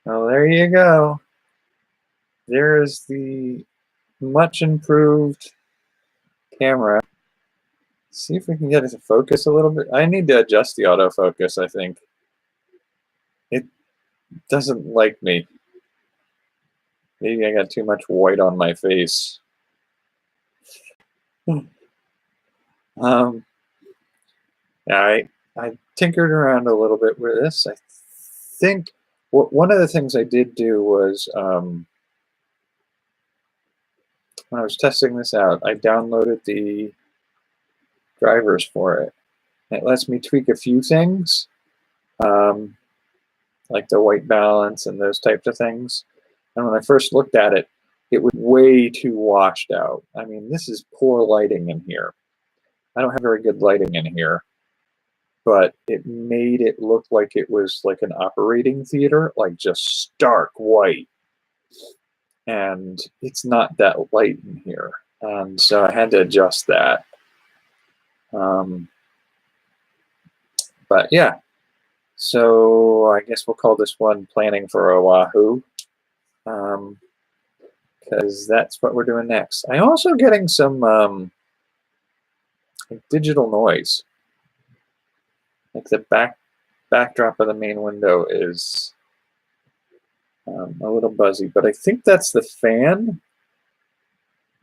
Well, there you go. There is the much improved camera. See if we can get it to focus a little bit. I need to adjust the autofocus, I think. It doesn't like me. Maybe I got too much white on my face. Yeah, I tinkered around a little bit with this. I think one of the things I did do was when I was testing this out, I downloaded the drivers for it. It lets me tweak a few things, um, like the white balance and those types of things. And when I first looked at it, it was way too washed out. I mean, this is poor lighting in here. I don't have very good lighting in here, but it made it look like it was like an operating theater, like just stark white. And it's not that light in here. And so I had to adjust that. But yeah, so I guess we'll call this one Planning for Oahu, because that's what we're doing next. I'm also getting some digital noise. Like the backdrop of the main window is a little buzzy, but I think that's the fan.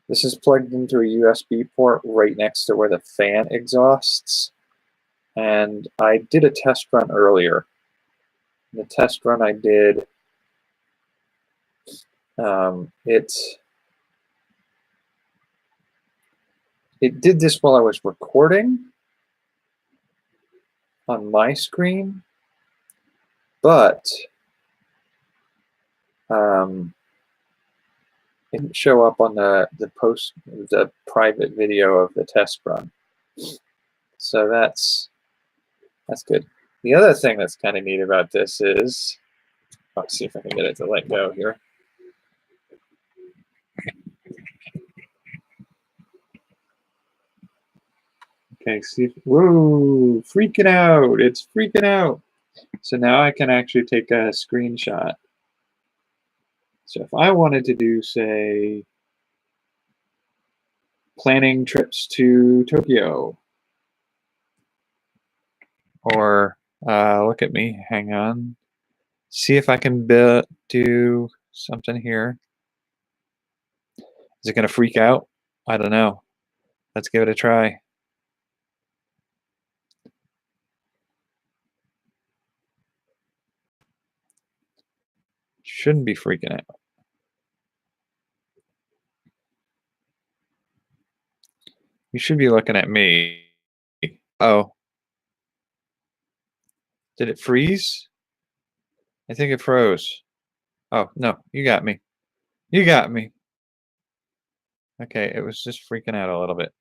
This is plugged into a USB port right next to where the fan exhausts. And I did a test run earlier. The test run I did, it did this while I was recording on my screen, but it didn't show up on the private video of the test run. So that's good. The other thing that's kind of neat about this is, let's see if I can get it to let go here. Okay, see, whoa, freaking out. It's freaking out. So now I can actually take a screenshot. So if I wanted to do, say, planning trips to Tokyo, or look at me, hang on. See if I can do something here. Is it going to freak out? I don't know. Let's give it a try. Shouldn't be freaking out. You should be looking at me. Oh. Did it freeze? I think it froze. Oh, no, you got me. You got me. Okay, it was just freaking out a little bit.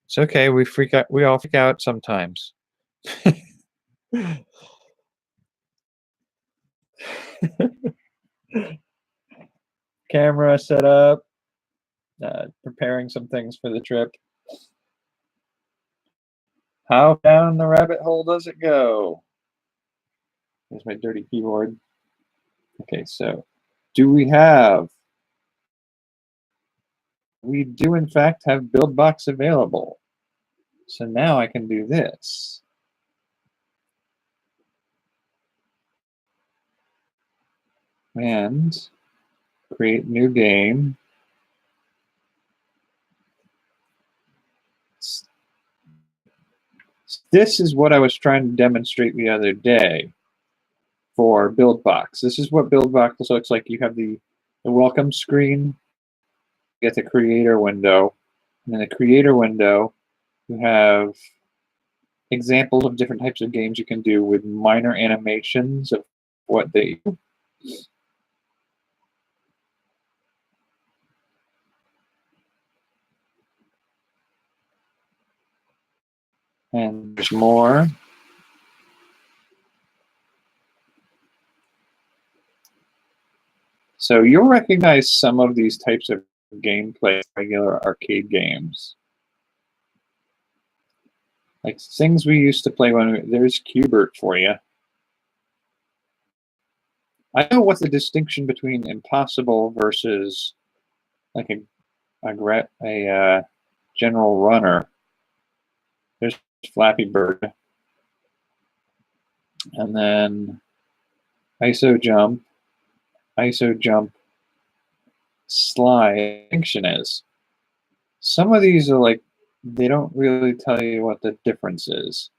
It's okay, we all freak out sometimes. Camera set up, preparing some things for the trip. How down the rabbit hole does it go? There's my dirty keyboard. Okay, so do we do in fact have BuildBox available. So now I can do this. And create new game. This is what I was trying to demonstrate the other day for BuildBox. This is what BuildBox looks like. You have the welcome screen, you get the creator window, and in the creator window, you have examples of different types of games you can do with minor animations of what they do. And there's more. So you'll recognize some of these types of gameplay, regular arcade games. Like things we used to play there's Cubert for you. I know what the distinction between impossible versus like a general runner. There's Flappy Bird, and then ISO jump, slide. Distinction is some of these are like they don't really tell you what the difference is.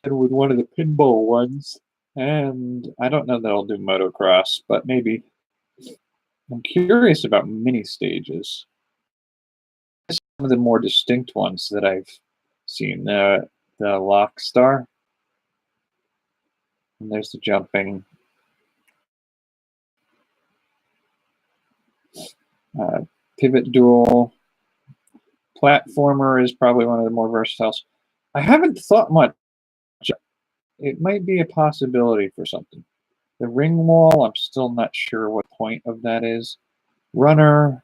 And with one of the pinball ones, and I don't know that I'll do motocross, but maybe. I'm curious about mini stages. Some of the more distinct ones that I've seen, the lock star, and there's the jumping. Pivot duel. Platformer is probably one of the more versatile. I haven't thought much. It might be a possibility for something. The ring wall, I'm still not sure what point of that is. Runner,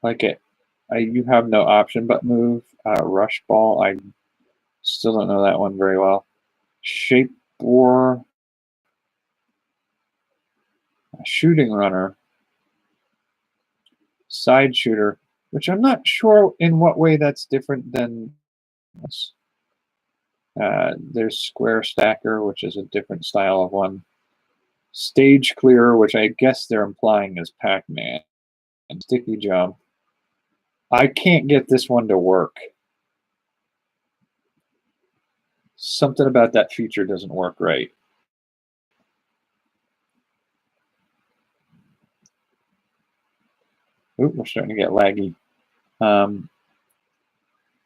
like it. You have no option but move. Rush ball, I still don't know that one very well. Shape war, shooting runner, side shooter, which I'm not sure in what way that's different than this. There's square stacker, which is a different style of one. Stage clearer, which I guess they're implying is Pac-Man. And sticky jump. I can't get this one to work. Something about that feature doesn't work right. Oop, we're starting to get laggy.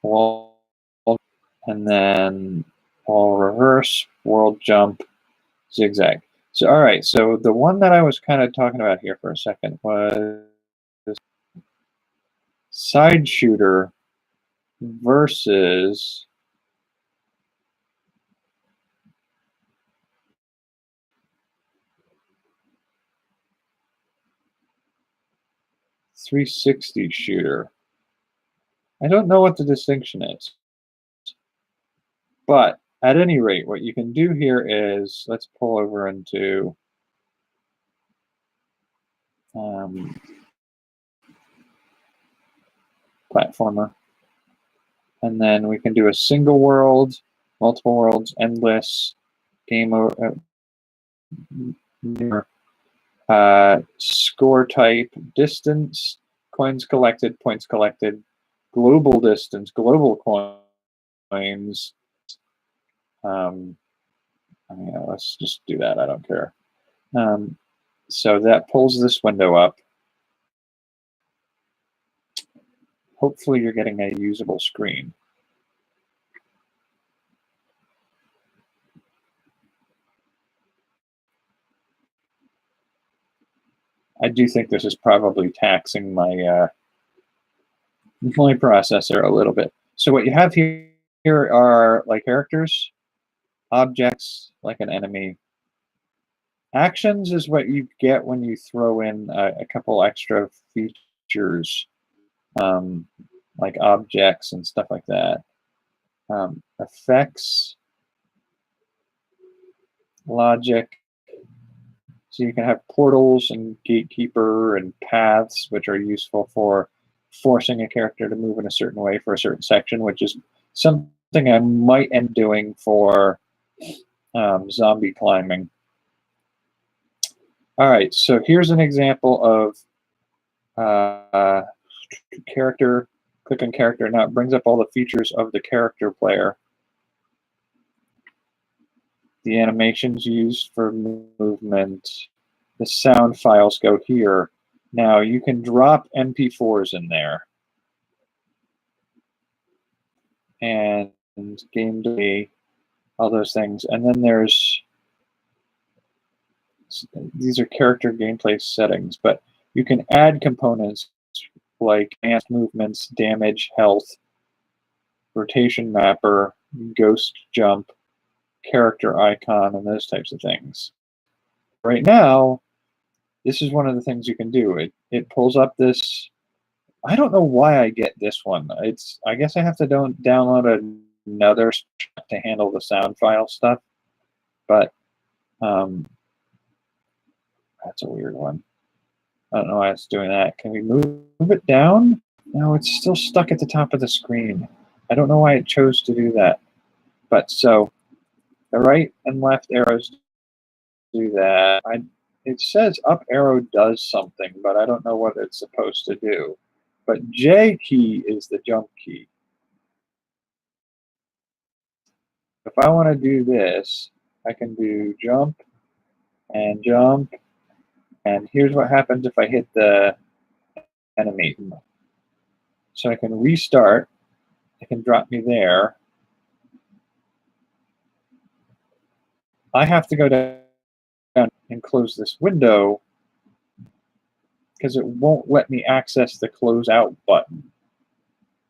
Wall, and then wall reverse, world jump, zigzag. So, all right, so the one that I was kind of talking about here for a second was side shooter versus .360 shooter. I don't know what the distinction is. But at any rate, what you can do here is, let's pull over into platformer. And then we can do a single world, multiple worlds, endless, game over, score type, distance, coins collected, points collected, global distance, global coins. Let's just do that. I don't care. So that pulls this window up. Hopefully you're getting a usable screen. I do think this is probably taxing my my processor a little bit. So what you have here are like characters, objects, like an enemy. Actions is what you get when you throw in a couple extra features, like objects and stuff like that. Effects, logic. So you can have portals and gatekeeper and paths, which are useful for forcing a character to move in a certain way for a certain section, which is something I might end doing for zombie climbing. All right, so here's an example of character. Click on character. Now it brings up all the features of the character player. The animations used for movement. The sound files go here. Now you can drop MP4s in there. And game delay, all those things. And then there's, these are character gameplay settings, but you can add components like advanced movements, damage, health, rotation mapper, ghost jump, character icon, and those types of things. Right now, this is one of the things you can do. It pulls up this. I don't know why I get this one. I guess I have to download another to handle the sound file stuff, but that's a weird one. I don't know why it's doing that. Can we move it down? No, it's still stuck at the top of the screen. I don't know why it chose to do that. But so the right and left arrows do that. It says up arrow does something, but I don't know what it's supposed to do. But J key is the jump key. If I want to do this, I can do jump and jump. And here's what happens if I hit the enemy. So I can restart. It can drop me there. I have to go down and close this window because it won't let me access the close out button,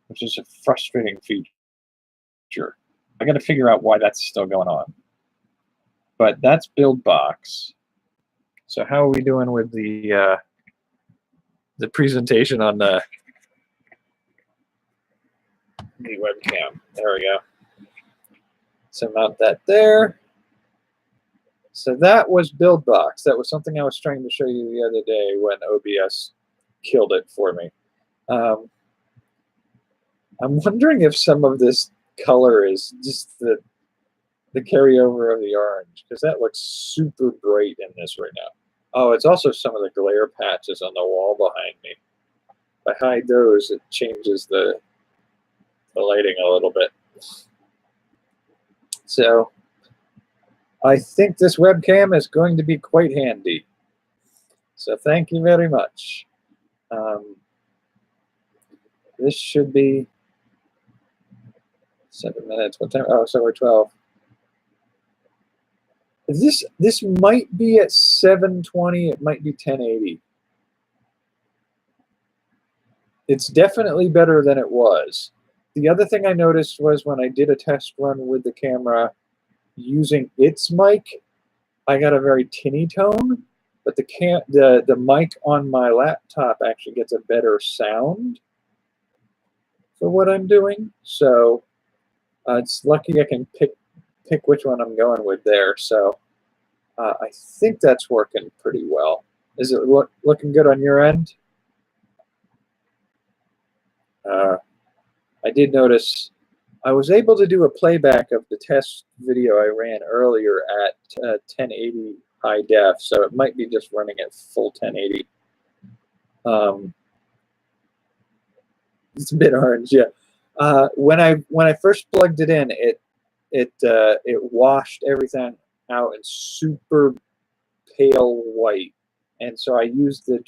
which is a frustrating feature. I got to figure out why that's still going on. But that's build box. So how are we doing with the presentation on the webcam? There we go. So mount that there. So that was build box. That was something I was trying to show you the other day when OBS killed it for me. I'm wondering if some of this color is just the carryover of the orange, because that looks super bright in this right now. Oh, it's also some of the glare patches on the wall behind me. If I hide those, it changes the lighting a little bit. So I think this webcam is going to be quite handy. So thank you very much. This should be 7 minutes. What time? Oh, so we're 12. This might be at 720. It might be 1080. It's definitely better than it was. The other thing I noticed was when I did a test run with the camera using its mic, I got a very tinny tone, but the mic on my laptop actually gets a better sound for what I'm doing. So it's lucky I can pick which one I'm going with there. So I think that's working pretty well. Is it looking good on your end? I did notice I was able to do a playback of the test video I ran earlier at 1080 high def, so it might be just running at full 1080. It's a bit orange, yeah. When I first plugged it in, it washed everything out in super pale white, and so I used the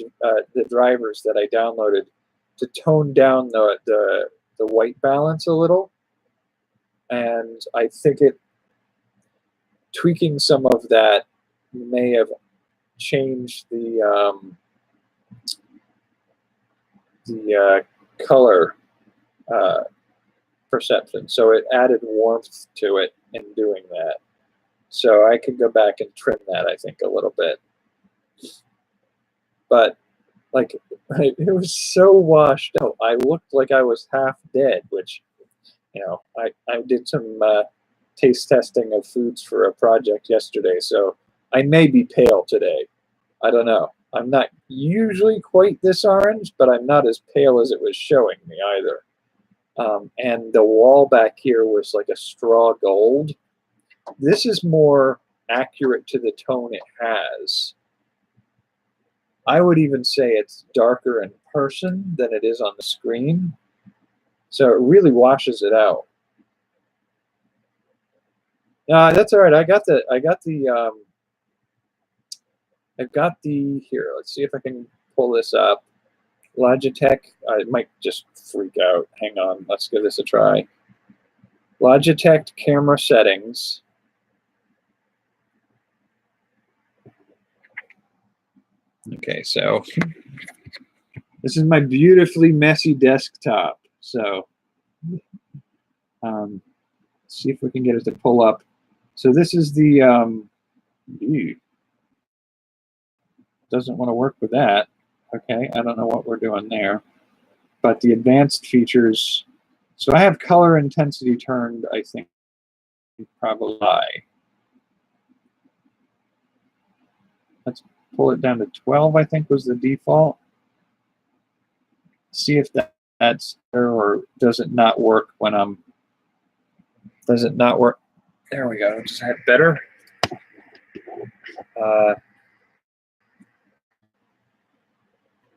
drivers that I downloaded to tone down the white balance a little, and I think tweaking some of that may have changed the color perception. So it added warmth to it in doing that. So I could go back and trim that, I think, a little bit. But like, it was so washed out. I looked like I was half dead, which, you know, I did some taste testing of foods for a project yesterday, so I may be pale today. I don't know. I'm not usually quite this orange, but I'm not as pale as it was showing me either. And the wall back here was like a straw gold. This is more accurate to the tone it has. I would even say it's darker in person than it is on the screen. So it really washes it out. That's all right. I've got the here. Let's see if I can pull this up. Logitech. I might just freak out. Hang on. Let's give this a try. Logitech camera settings. Okay, so this is my beautifully messy desktop. So let's see if we can get it to pull up. So this is the doesn't want to work with that. Okay, I don't know what we're doing there. But the advanced features So I have color intensity turned, I think, probably high. Let's pull it down to 12, I think was the default. See if that's there, or does it not work when I'm, does it not work? There we go, is that better?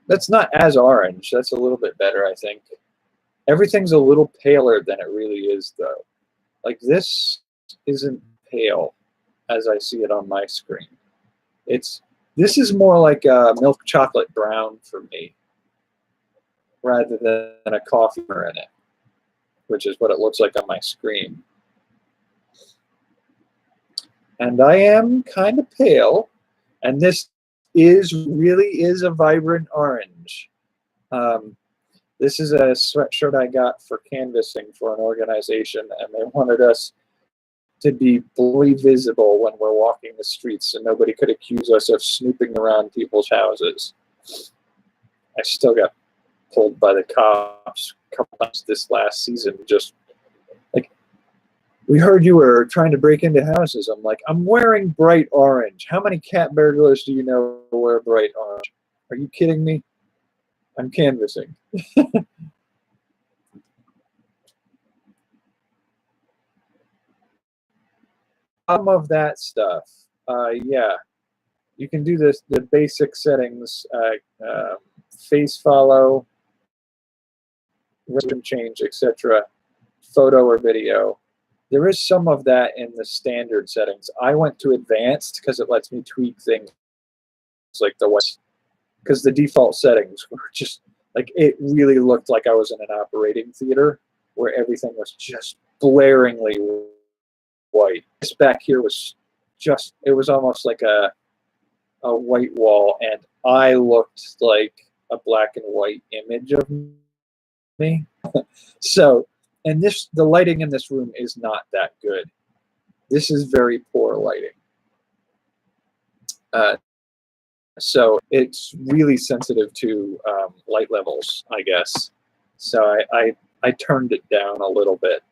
That's not as orange, that's a little bit better, I think. Everything's a little paler than it really is, though. Like, this isn't pale as I see it on my screen. This is more like a milk chocolate brown for me, rather than a coffee in it, which is what it looks like on my screen. And I am kind of pale, and this really is a vibrant orange. This is a sweatshirt I got for canvassing for an organization, and they wanted us to be fully visible when we're walking the streets, so nobody could accuse us of snooping around people's houses. I still got pulled by the cops a couple times this last season, just like, we heard you were trying to break into houses. I'm like, I'm wearing bright orange. How many cat burglars do you know wear bright orange? Are you kidding me? I'm canvassing. Some of that stuff, yeah. You can do this, the basic settings, face follow, rhythm change, etc., photo or video. There is some of that in the standard settings. I went to advanced because it lets me tweak things like the white, because the default settings were just like, it really looked like I was in an operating theater where everything was just blaringly white. This back here was just, it was almost like a white wall, and I looked like a black and white image of me. So, and the lighting in this room is not that good. This is very poor lighting. So it's really sensitive to light levels, I guess. So I turned it down a little bit.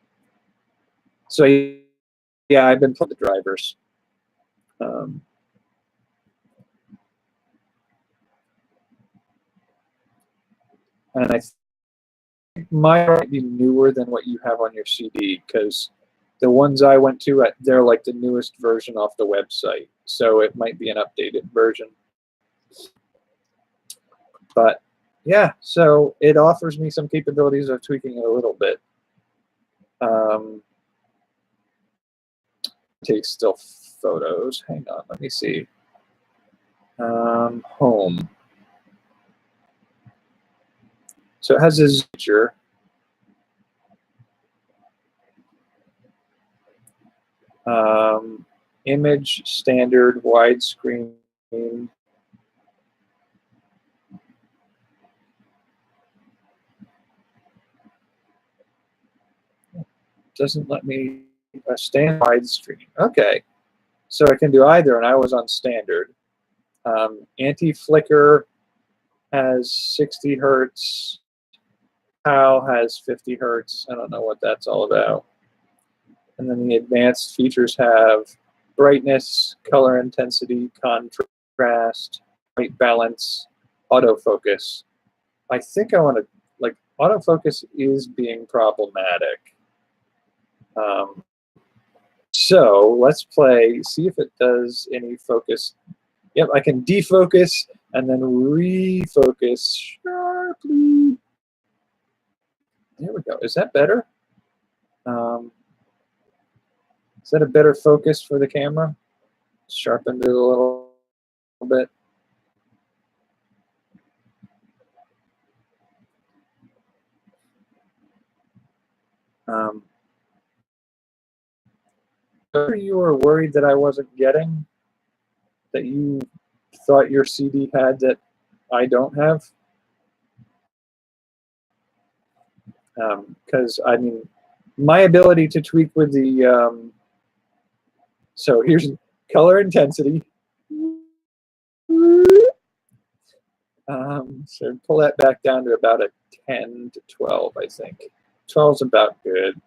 So yeah, I've been playing the drivers. And I think mine might be newer than what you have on your CD, because the ones I went to, they're like the newest version off the website. So it might be an updated version. But yeah, so it offers me some capabilities of tweaking it a little bit. Take still photos. Hang on, let me see. Home. So it has this feature. Image, standard, widescreen. Doesn't let me stand widescreen. Okay, so I can do either, and I was on standard. Anti-flicker has 60 hertz. PAL has 50 hertz. I don't know what that's all about. And then the advanced features have brightness, color intensity, contrast, white balance, autofocus. I think I want to, like, autofocus is being problematic. So let's play, see if it does any focus. Yep, I can defocus and then refocus sharply. There we go. Is that better? Is that a better focus for the camera? Sharpened it a little bit. You were worried that I wasn't getting, that you thought your CD had that I don't have? Because, I mean, my ability to tweak with the, so here's color intensity. So pull that back down to about a 10 to 12, I think. 12 is about good.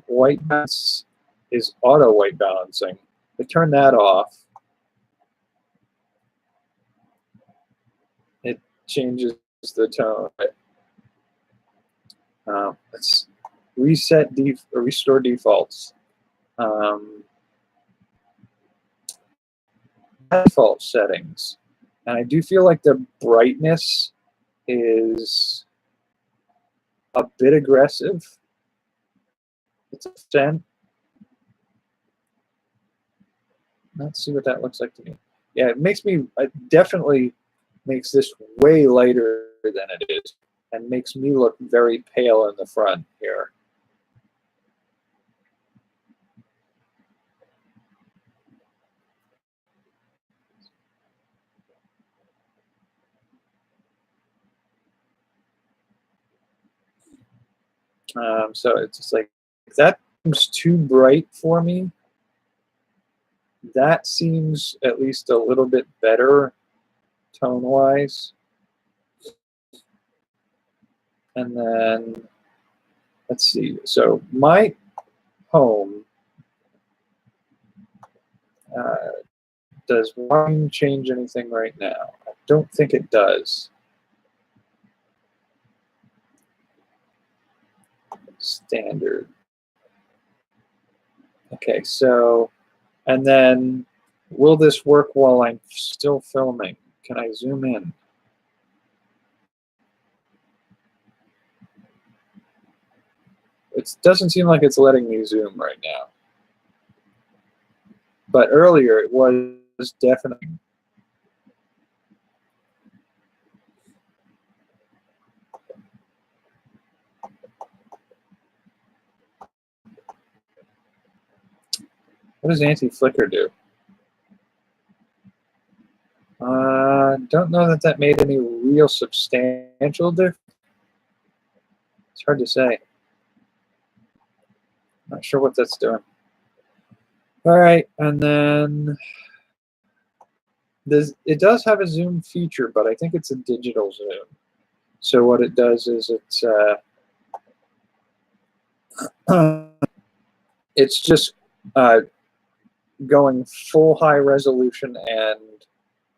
White balance is auto white balancing. I turn that off. It changes the tone. Let's reset or restore defaults. Default settings, and I do feel like the brightness is a bit aggressive. It's a 10. Let's see what that looks like to me. Yeah, it definitely makes this way lighter than it is, and makes me look very pale in the front here. So it's just like, that seems too bright for me. That seems at least a little bit better tone-wise. And then, let's see. So my home, does volume change anything right now? I don't think it does. Standard. Okay, so, and then, will this work while I'm still filming? Can I zoom in? It doesn't seem like it's letting me zoom right now. But earlier it was definitely. What does anti-flicker do? Don't know that made any real substantial difference. It's hard to say. Not sure what that's doing. All right, and then it does have a zoom feature, but I think it's a digital zoom. So what it does is it's just going full high resolution and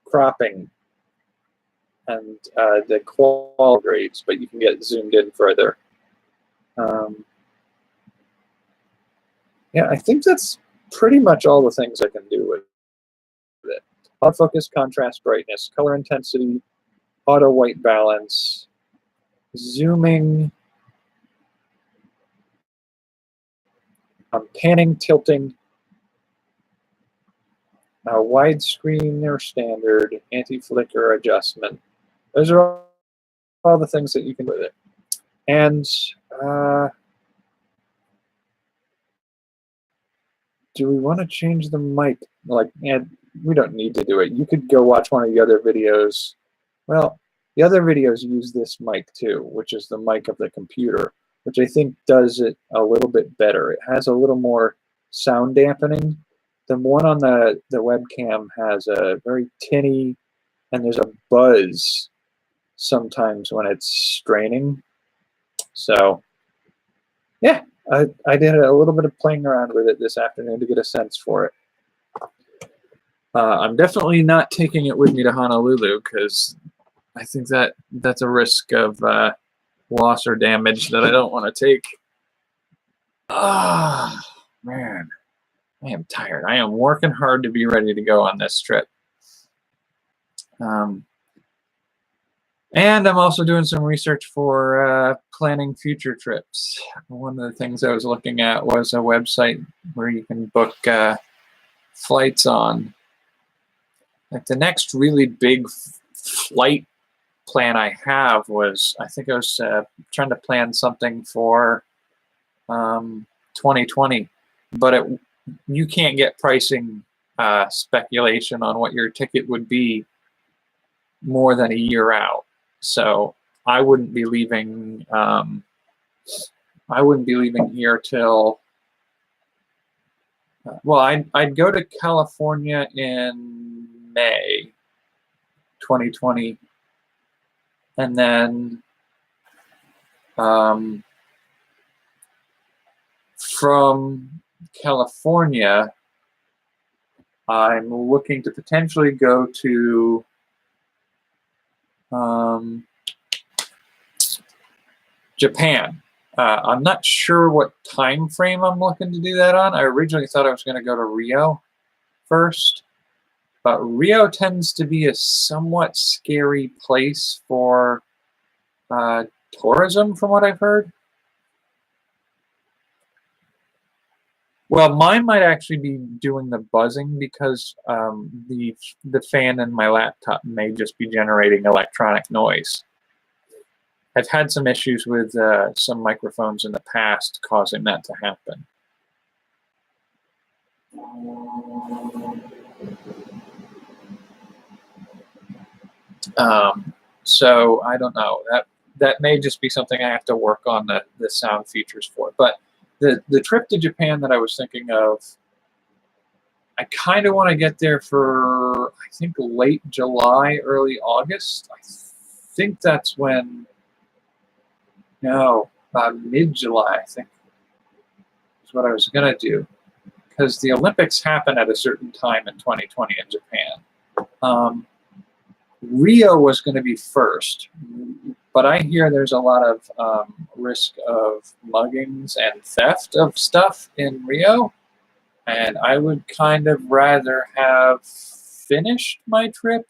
cropping, and the quality grades, but you can get zoomed in further. Yeah, I think that's pretty much all the things I can do with it. Autofocus, contrast, brightness, color intensity, auto white balance, zooming, panning, tilting, widescreen or standard, anti-flicker adjustment. Those are all the things that you can do with it. And do we want to change the mic? Like, we don't need to do it. You could go watch one of the other videos. Well, the other videos use this mic too, which is the mic of the computer, which I think does it a little bit better. It has a little more sound dampening. The one on the webcam has a very tinny, and there's a buzz sometimes when it's straining. So, yeah, I did a little bit of playing around with it this afternoon to get a sense for it. I'm definitely not taking it with me to Honolulu, because I think that's a risk of loss or damage that I don't want to take. Ah, man, I am tired. I am working hard to be ready to go on this trip. And I'm also doing some research for planning future trips. One of the things I was looking at was a website where you can book flights on. Like, the next really big flight plan I have was, I think I was trying to plan something for 2020, but you can't get pricing speculation on what your ticket would be more than a year out. So I wouldn't be leaving. Here till. Well, I'd go to California in May 2020, and then From California, I'm looking to potentially go to Japan. I'm not sure what time frame I'm looking to do that on. I originally thought I was going to go to Rio first, but Rio tends to be a somewhat scary place for tourism, from what I've heard. Well, mine might actually be doing the buzzing because the fan in my laptop may just be generating electronic noise. I've had some issues with some microphones in the past causing that to happen. So I don't know. That may just be something I have to work on the sound features for. But the trip to Japan that I was thinking of, I kind of want to get there for, I think, late July, early August. I think that's when, no, mid-July, I think, is what I was going to do. Because the Olympics happen at a certain time in 2020 in Japan. Rio was going to be first, but I hear there's a lot of risk of muggings and theft of stuff in Rio, and I would kind of rather have finished my trip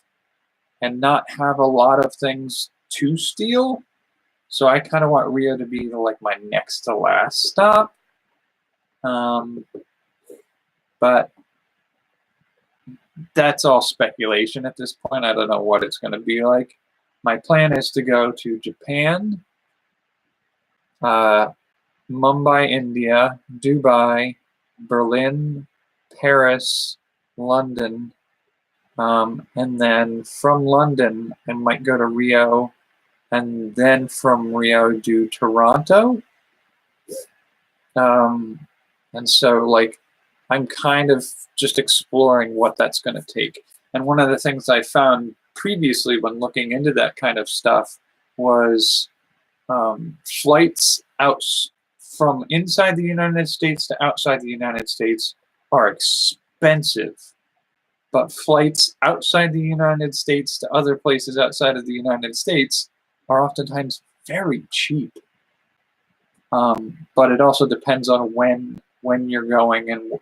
and not have a lot of things to steal. So I kind of want Rio to be like my next to last stop. But that's all speculation at this point. I don't know what it's going to be like. My plan is to go to Japan, Mumbai, India, Dubai, Berlin, Paris, London, and then from London, I might go to Rio, and then from Rio do Toronto. And so, like, I'm kind of just exploring what that's going to take. And one of the things I found previously when looking into that kind of stuff was flights out from inside the United States to outside the United States are expensive, but flights outside the United States to other places outside of the United States are oftentimes very cheap. But it also depends on when you're going, and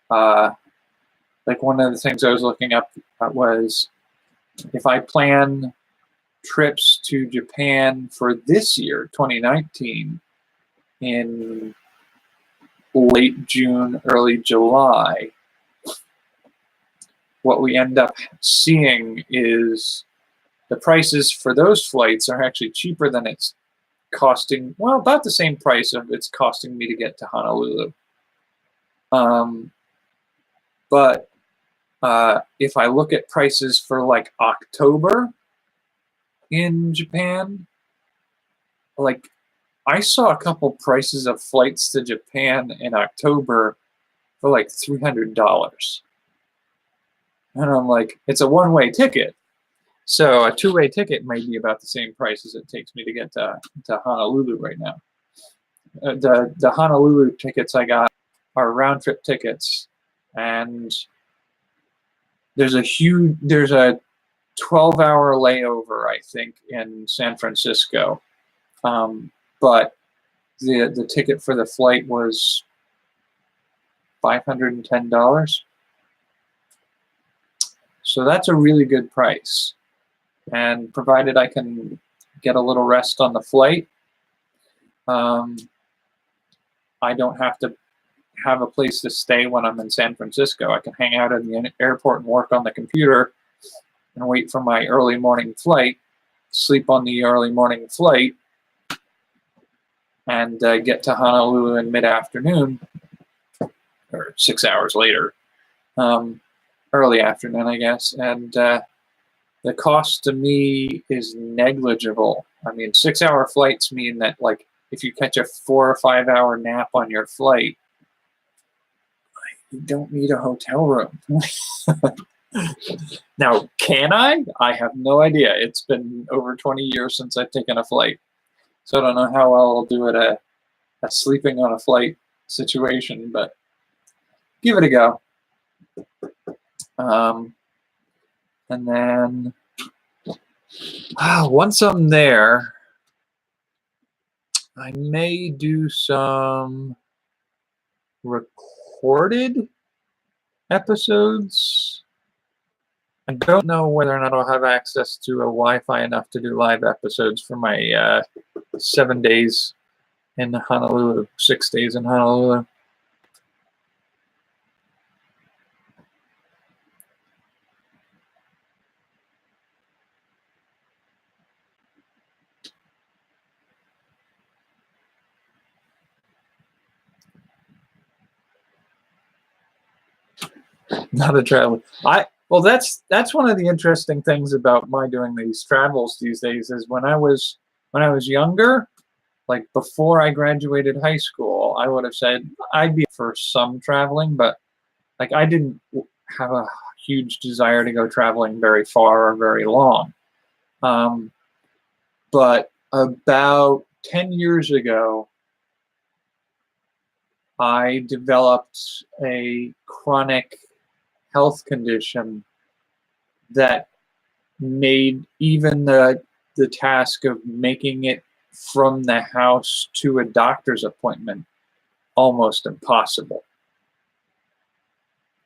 like one of the things I was looking up was if I plan trips to Japan for this year, 2019, in late June, early July, what we end up seeing is the prices for those flights are actually cheaper than it's costing, well, about the same price of it's costing me to get to Honolulu. But if I look at prices for like October in Japan, like I saw a couple prices of flights to Japan in October for like $300. And I'm like, it's a one-way ticket. So a two-way ticket may be about the same price as it takes me to get to Honolulu right now. The Honolulu tickets I got are round-trip tickets, and there's a 12-hour layover, I think, in San Francisco. But the ticket for the flight was $510. So that's a really good price. And provided I can get a little rest on the flight, I don't have to have a place to stay when I'm in San Francisco. I can hang out in the airport and work on the computer and wait for my early morning flight, sleep on the early morning flight, and get to Honolulu in mid-afternoon, or 6 hours later, early afternoon, I guess. And the cost to me is negligible. I mean, 6-hour flights mean that, like, if you catch a 4 or 5 hour nap on your flight, you don't need a hotel room. Now, can I? I have no idea. It's been over 20 years since I've taken a flight. So I don't know how well I'll do at a sleeping on a flight situation, but give it a go. And then once I'm there, I may do some recorded episodes. I don't know whether or not I'll have access to a Wi-Fi enough to do live episodes for my 7 days in Honolulu, 6 days in Honolulu. Not a traveler. Well, that's one of the interesting things about my doing these travels these days is when I was younger, like before I graduated high school, I would have said I'd be for some traveling, but like I didn't have a huge desire to go traveling very far or very long. But about 10 years ago, I developed a chronic health condition that made even the task of making it from the house to a doctor's appointment almost impossible.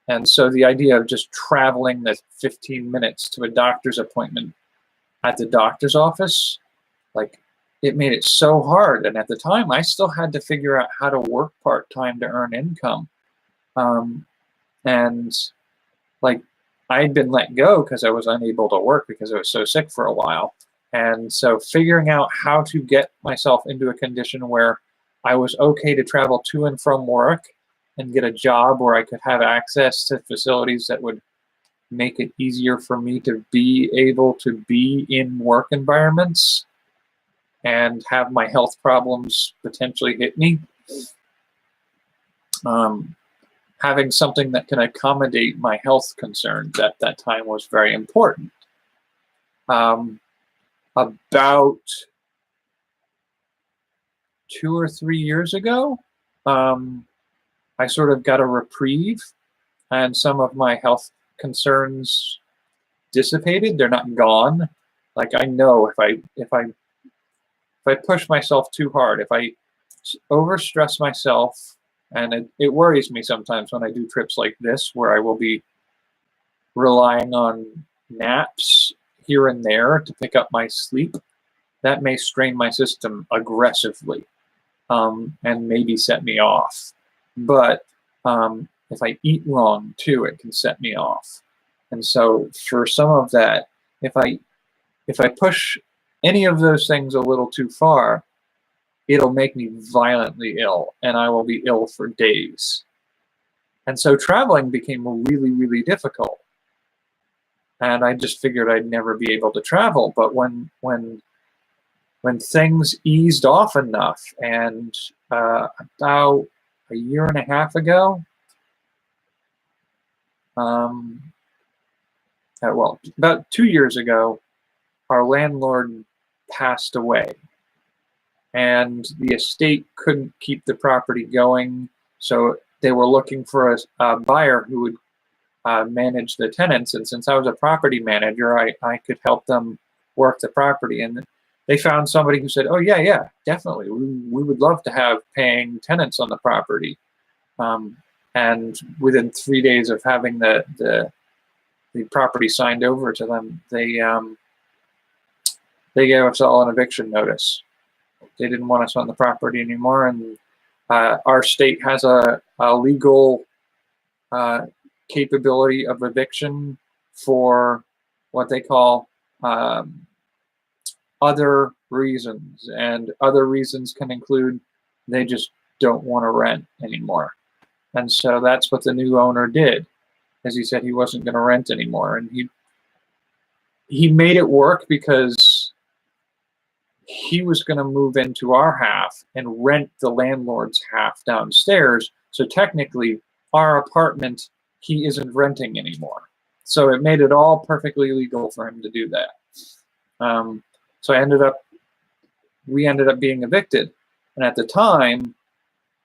And so the idea of just traveling the 15 minutes to a doctor's appointment at the doctor's office, like it made it so hard. And at the time, I still had to figure out how to work part-time to earn income. And like I'd been let go because I was unable to work because I was so sick for a while. And so figuring out how to get myself into a condition where I was okay to travel to and from work and get a job where I could have access to facilities that would make it easier for me to be able to be in work environments and have my health problems potentially hit me. Having something that can accommodate my health concerns at that time was very important. About 2 or 3 years ago, I sort of got a reprieve and some of my health concerns dissipated. They're not gone. Like I know if I push myself too hard, if I overstress myself, and it worries me sometimes when I do trips like this where I will be relying on naps here and there to pick up my sleep, that may strain my system aggressively and maybe set me off. But if I eat wrong too, it can set me off. And so for some of that, if I push any of those things a little too far, it'll make me violently ill, and I will be ill for days. And so traveling became really, really difficult. And I just figured I'd never be able to travel. But when things eased off enough, and about a year and a half ago, well, about 2 years ago, our landlord passed away. And the estate couldn't keep the property going, so they were looking for a buyer who would manage the tenants. And since I was a property manager, I could help them work the property. And they found somebody who said, "Oh yeah, definitely, we would love to have paying tenants on the property." And within 3 days of having the property signed over to them, they gave us all an eviction notice. They didn't want us on the property anymore, and our state has a legal capability of eviction for what they call other reasons, and other reasons can include they just don't want to rent anymore. And so that's what the new owner did, as he said he wasn't going to rent anymore, and he made it work because he was going to move into our half and rent the landlord's half downstairs. So technically, our apartment, he isn't renting anymore. So it made it all perfectly legal for him to do that. So I ended up we ended up being evicted. And at the time,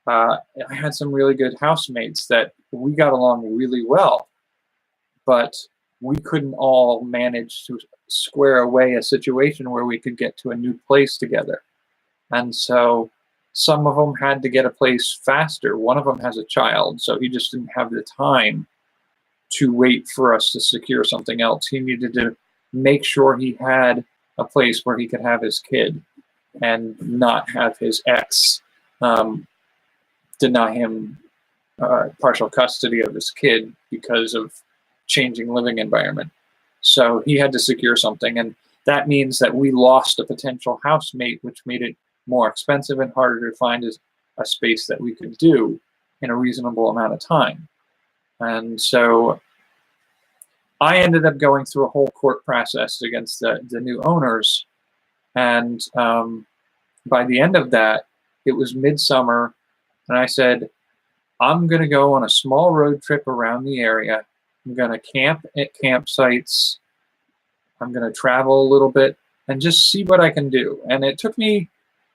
I had some really good housemates that we got along really well, but we couldn't all manage to square away a situation where we could get to a new place together. And so some of them had to get a place faster. One of them has a child, so he just didn't have the time to wait for us to secure something else. He needed to make sure he had a place where he could have his kid and not have his ex deny him partial custody of his kid because of changing living environment. So he had to secure something, and that means that we lost a potential housemate, which made it more expensive and harder to find a space that we could do in a reasonable amount of time. And so I ended up going through a whole court process against the new owners. And by the end of that, it was midsummer, and I said, I'm going to go on a small road trip around the area. I'm going to camp at campsites. I'm going to travel a little bit and just see what I can do. And it took me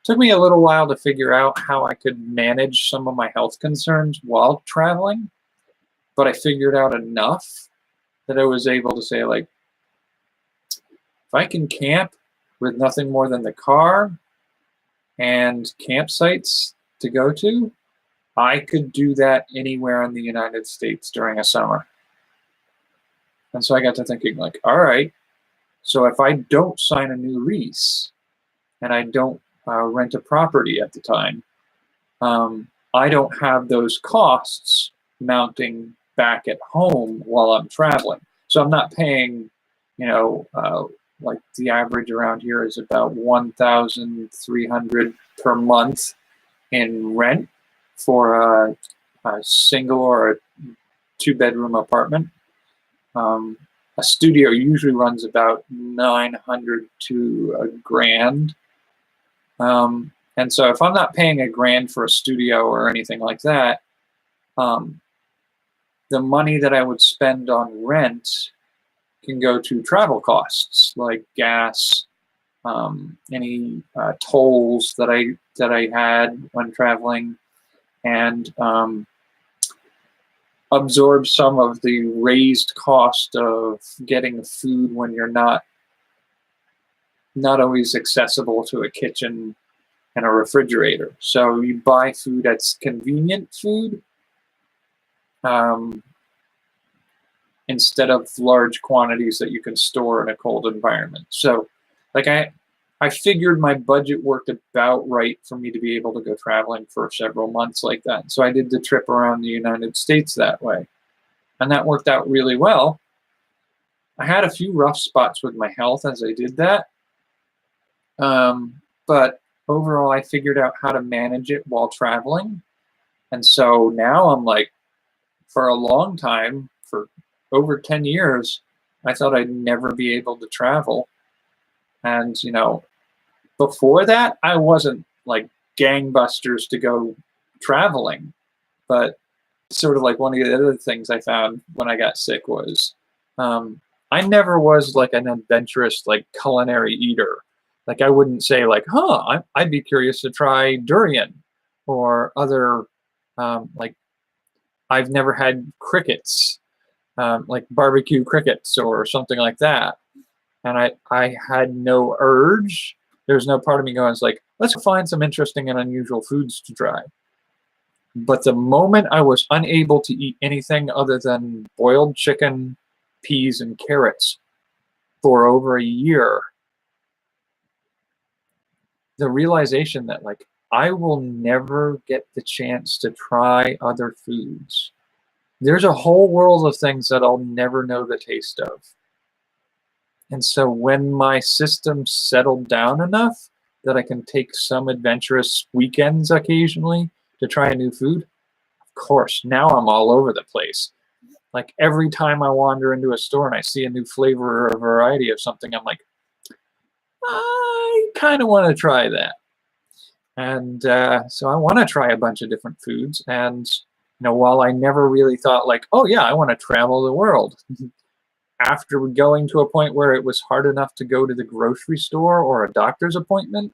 a little while to figure out how I could manage some of my health concerns while traveling, but I figured out enough that I was able to say, like, if I can camp with nothing more than the car and campsites to go to, I could do that anywhere in the United States during a summer. And so I got to thinking, like, all right, so if I don't sign a new lease and I don't rent a property at the time, I don't have those costs mounting back at home while I'm traveling. So I'm not paying, like the average around here is about $1,300 per month in rent for a single or a 2-bedroom apartment. A studio usually runs about $900 to $1,000. And so if I'm not paying $1,000 for a studio or anything like that, the money that I would spend on rent can go to travel costs like gas, any tolls that I had when traveling, and absorb some of the raised cost of getting food when you're not always accessible to a kitchen and a refrigerator. So you buy food that's convenient food instead of large quantities that you can store in a cold environment. So like I figured my budget worked about right for me to be able to go traveling for several months like that. So I did the trip around the United States that way. And that worked out really well. I had a few rough spots with my health as I did that. But overall, I figured out how to manage it while traveling. And so now I'm like, for a long time, for over 10 years, I thought I'd never be able to travel. And, before that, I wasn't like gangbusters to go traveling. But sort of like one of the other things I found when I got sick was I never was like an adventurous, like culinary eater. Like I wouldn't say like, I'd be curious to try durian or other, like I've never had crickets, like barbecue crickets or something like that. And I had no urge. There's no part of me going, it's like, let's find some interesting and unusual foods to try. But the moment I was unable to eat anything other than boiled chicken, peas, and carrots for over a year, the realization that like I will never get the chance to try other foods. There's a whole world of things that I'll never know the taste of. And so when my system settled down enough that I can take some adventurous weekends occasionally to try a new food, of course, now I'm all over the place. Like every time I wander into a store and I see a new flavor or a variety of something, I'm like, I kind of want to try that. And so I want to try a bunch of different foods. And, while I never really thought like, oh yeah, I want to travel the world. After going to a point where it was hard enough to go to the grocery store or a doctor's appointment,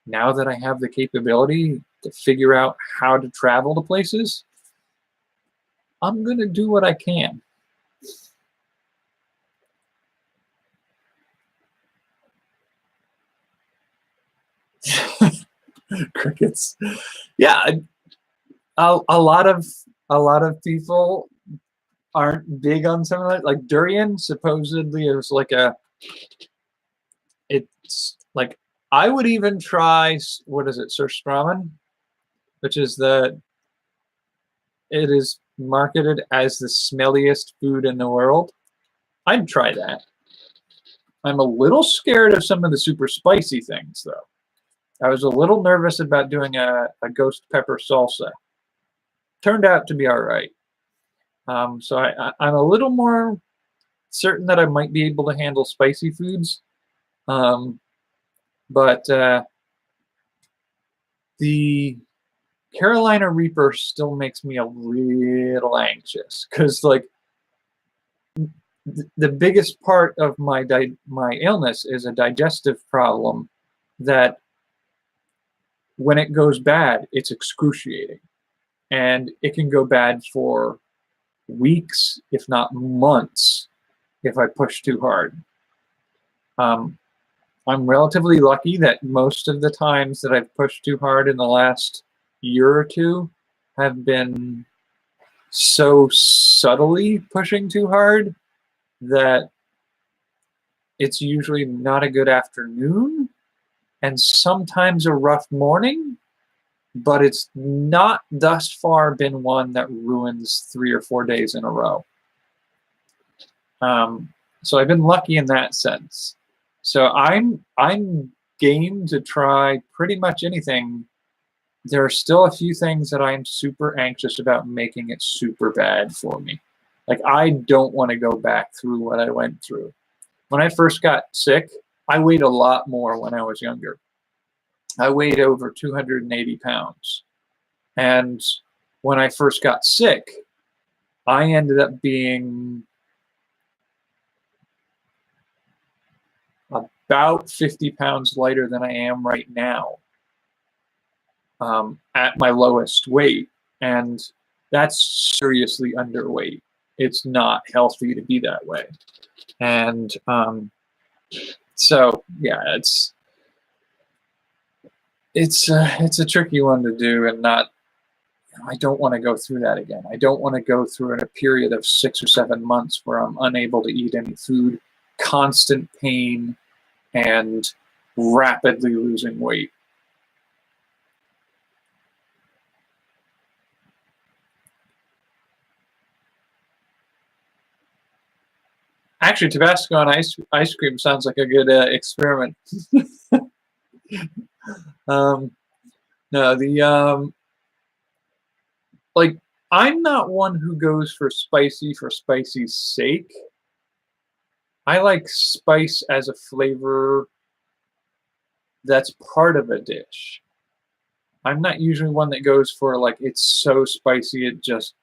now that I have the capability to figure out how to travel to places, I'm going to do what I can. Crickets. Yeah, a lot of people aren't big on something like durian. Supposedly, it was like it's like I would even try, what is it, surstramen, which is it is marketed as the smelliest food in the world. I'd try that. I'm a little scared of some of the super spicy things, though. I was a little nervous about doing a ghost pepper salsa. Turned out to be all right. So I'm a little more certain that I might be able to handle spicy foods. But the Carolina Reaper still makes me a little anxious because, like, the biggest part of my illness is a digestive problem that, when it goes bad, it's excruciating, and it can go bad for weeks, if not months, if I push too hard. I'm relatively lucky that most of the times that I've pushed too hard in the last year or two have been so subtly pushing too hard that it's usually not a good afternoon and sometimes a rough morning, but it's not thus far been one that ruins 3 or 4 days in a row. So I've been lucky in that sense. So I'm game to try pretty much anything. There are still a few things that I'm super anxious about making it super bad for me. Like, I don't want to go back through what I went through. When I first got sick, I weighed a lot more when I was younger. I weighed over 280 pounds. And when I first got sick, I ended up being about 50 pounds lighter than I am right now, at my lowest weight. And that's seriously underweight. It's not healthy to be that way. And so, yeah, it's a tricky one to do, and I don't want to go through that again. I don't want to go through in a period of 6 or 7 months where I'm unable to eat any food, constant pain, and rapidly losing weight. Actually, Tabasco on ice cream sounds like a good experiment. No, like, I'm not one who goes for spicy's sake. I like spice as a flavor that's part of a dish. I'm not usually one that goes for, like, it's so spicy it just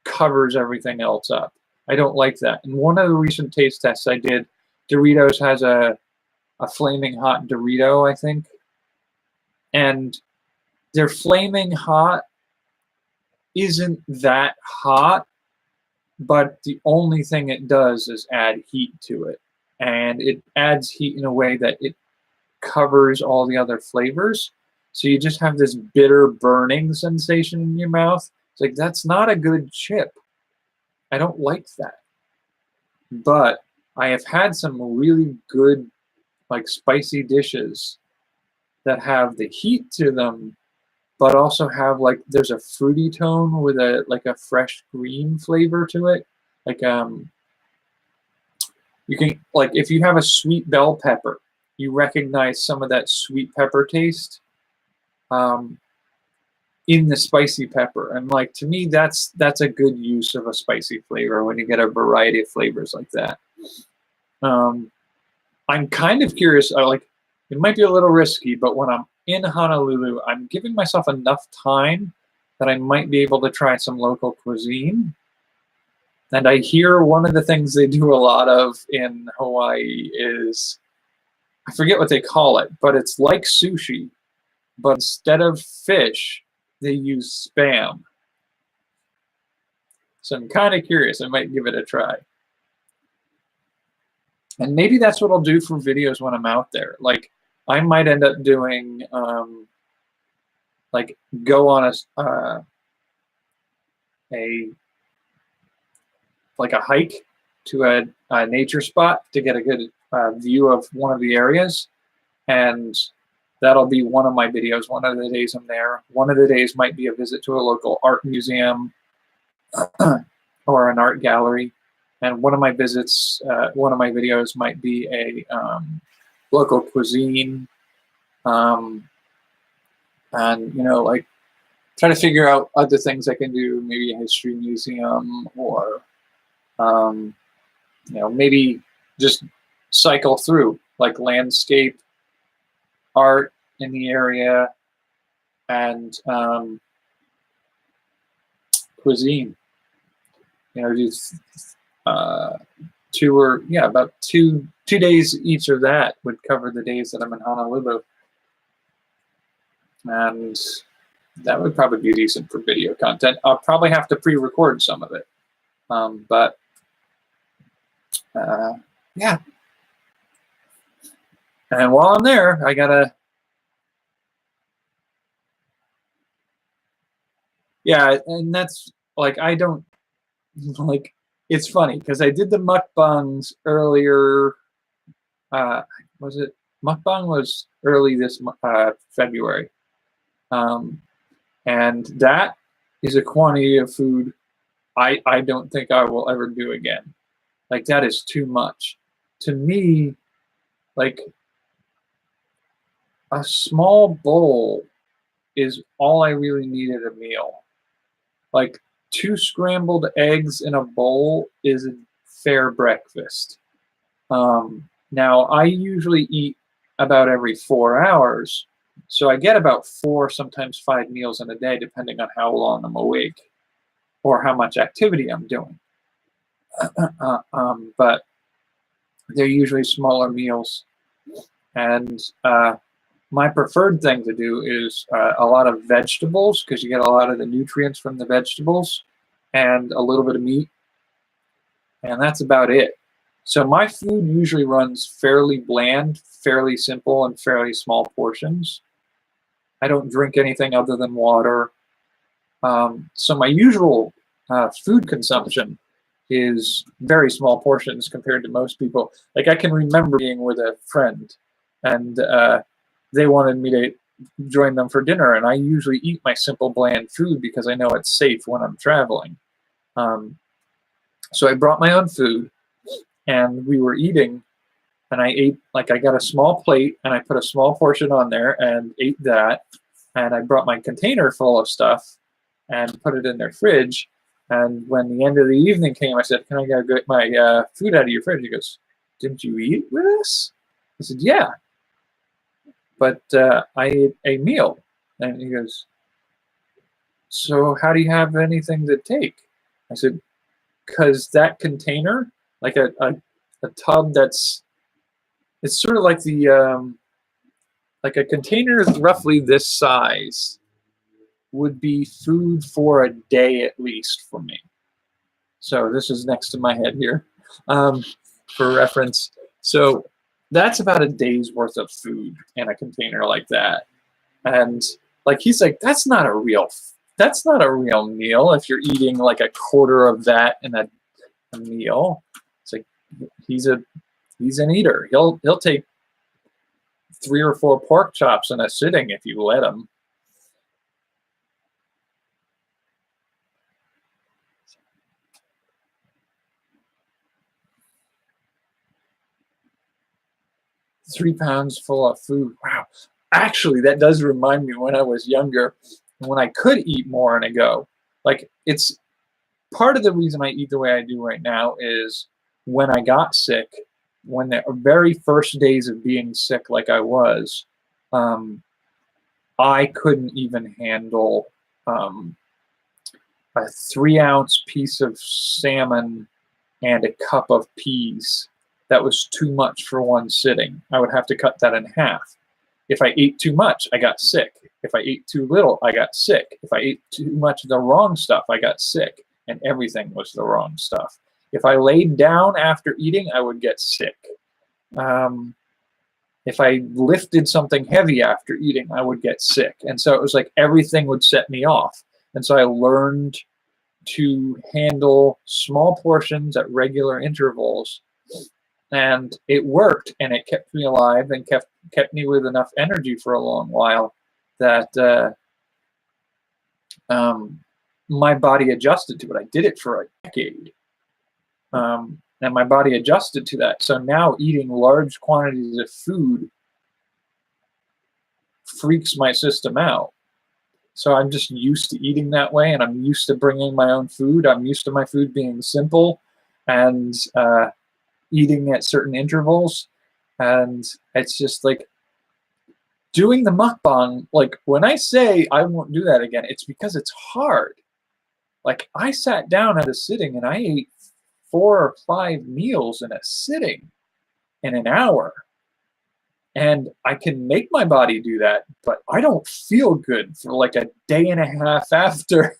covers everything else up. I don't like that. And one of the recent taste tests I did, Doritos has a flaming hot Dorito, I think. And their flaming hot isn't that hot, but the only thing it does is add heat to it. And it adds heat in a way that it covers all the other flavors. So you just have this bitter burning sensation in your mouth. It's like, that's not a good chip. I don't like that. But I have had some really good, like, spicy dishes that have the heat to them, but also have, like, there's a fruity tone with a fresh green flavor to it. Like, you can, like, if you have a sweet bell pepper, you recognize some of that sweet pepper taste in the spicy pepper. And, like, to me, that's a good use of a spicy flavor when you get a variety of flavors like that. I'm kind of curious, like, it might be a little risky, but when I'm in Honolulu, I'm giving myself enough time that I might be able to try some local cuisine. And I hear one of the things they do a lot of in Hawaii is I forget what they call it, but it's like sushi, but instead of fish, they use Spam. So I'm kind of curious. I might give it a try. And maybe that's what I'll do for videos when I'm out there. Like, I might end up doing, like, go on like a hike to a nature spot to get a good view of one of the areas. And that'll be one of my videos. One of the days I'm there. One of the days might be a visit to a local art museum or an art gallery. And one of my visits, one of my videos might be a local cuisine. And, you know, like, try to figure out other things I can do, maybe a history museum, or, you know, maybe just cycle through, like, landscape art in the area and cuisine. You know, do about two days each of that would cover the days that I'm in Honolulu. And that would probably be decent for video content. I'll probably have to pre-record some of it. But yeah. And while I'm there, I gotta, yeah, and that's, like, I don't, like, it's funny, because I did the mukbangs earlier, was it, mukbang was early this February. And that is a quantity of food I don't think I will ever do again. Like, that is too much. To me, like, a small bowl is all I really need at a meal. Like, 2 scrambled eggs in a bowl is a fair breakfast. Now, I usually eat about every 4 hours, so I get about 4, sometimes 5 meals in a day, depending on how long I'm awake or how much activity I'm doing. But they're usually smaller meals. And my preferred thing to do is a lot of vegetables, because you get a lot of the nutrients from the vegetables, and a little bit of meat. And that's about it. So my food usually runs fairly bland, fairly simple, and fairly small portions. I don't drink anything other than water. So my usual food consumption is very small portions compared to most people. Like, I can remember being with a friend, and they wanted me to join them for dinner, and I usually eat my simple, bland food because I know it's safe when I'm traveling. So I brought my own food, and we were eating, and I ate, like, I got a small plate, and I put a small portion on there and ate that, and I brought my container full of stuff and put it in their fridge. And when the end of the evening came, I said, "Can I get my food out of your fridge?" He goes, "Didn't you eat with us?" I said, "Yeah, but I ate a meal." And he goes, "So how do you have anything to take?" I said, "Because that container, like a tub it's sort of like like a container is roughly this size, would be food for a day at least for me." So this is next to my head here, for reference. So that's about a day's worth of food in a container like that. And, like, he's like, that's not a real meal if you're eating like a quarter of that in a meal. It's like, he's an eater. He'll take 3 or 4 pork chops in a sitting if you let him. Three pounds full of food. Wow. Actually, that does remind me when I was younger, when I could eat more in a go. Like, it's part of the reason I eat the way I do right now is when I got sick, when the very first days of being sick like I was, I couldn't even handle a 3-ounce piece of salmon and a cup of peas. that was too much for one sitting. I would have to cut that in half. If I ate too much, I got sick. If I ate too little, I got sick. If I ate too much of the wrong stuff, I got sick. And everything was the wrong stuff. If I laid down after eating, I would get sick. If I lifted something heavy after eating, I would get sick. And so it was like everything would set me off. And so I learned to handle small portions at regular intervals. And it worked, and it kept me alive and kept me with enough energy for a long while that my body adjusted to it. I did it for a decade. And my body adjusted to that. So now eating large quantities of food freaks my system out. So I'm just used to eating that way, and I'm used to bringing my own food. I'm used to my food being simple and eating at certain intervals. And it's just like doing the mukbang. Like when I say I won't do that again, it's because it's hard. Like I sat down at a sitting and I ate 4 or 5 meals in a sitting in an hour. And I can make my body do that, but I don't feel good for like a day and a half after.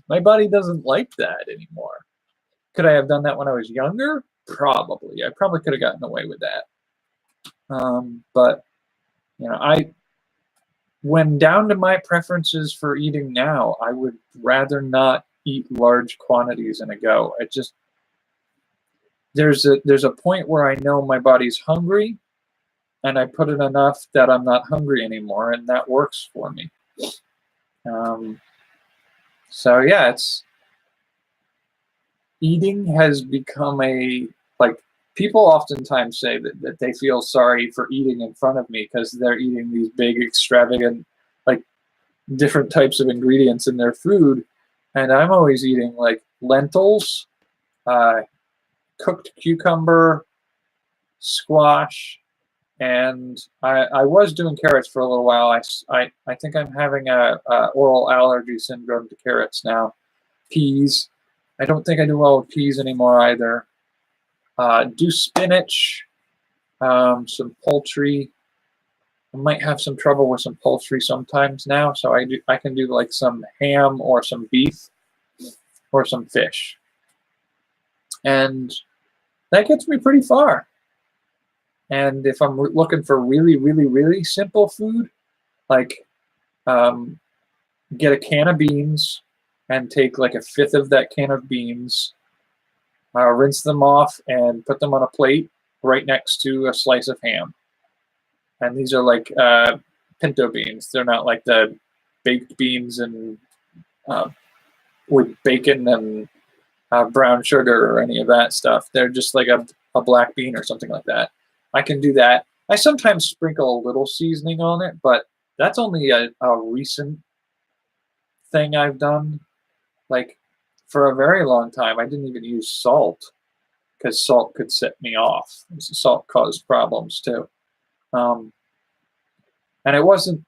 My body doesn't like that anymore. Could I have done that when I was younger? Probably. I probably could have gotten away with that. But, you know, when down to my preferences for eating now, I would rather not eat large quantities in a go. It just, there's a point where I know my body's hungry, and I put in enough that I'm not hungry anymore, and that works for me. So yeah, eating has become like, people oftentimes say that they feel sorry for eating in front of me because they're eating these big, extravagant, like different types of ingredients in their food. And I'm always eating like lentils, cooked cucumber, squash, and I was doing carrots for a little while. I think I'm having a oral allergy syndrome to carrots now. Peas. I don't think I do well with peas anymore either. Do spinach, some poultry. I might have some trouble with some poultry sometimes now, so I can do like some ham or some beef or some fish. And that gets me pretty far. And if I'm looking for really, really, really simple food, like get a can of beans and take like a fifth of that can of beans, rinse them off and put them on a plate right next to a slice of ham. And these are like pinto beans. They're not like the baked beans and with bacon and brown sugar or any of that stuff. They're just like a black bean or something like that. I can do that. I sometimes sprinkle a little seasoning on it, but that's only a recent thing I've done. Like for a very long time, I didn't even use salt because salt could set me off. Salt caused problems too. And it wasn't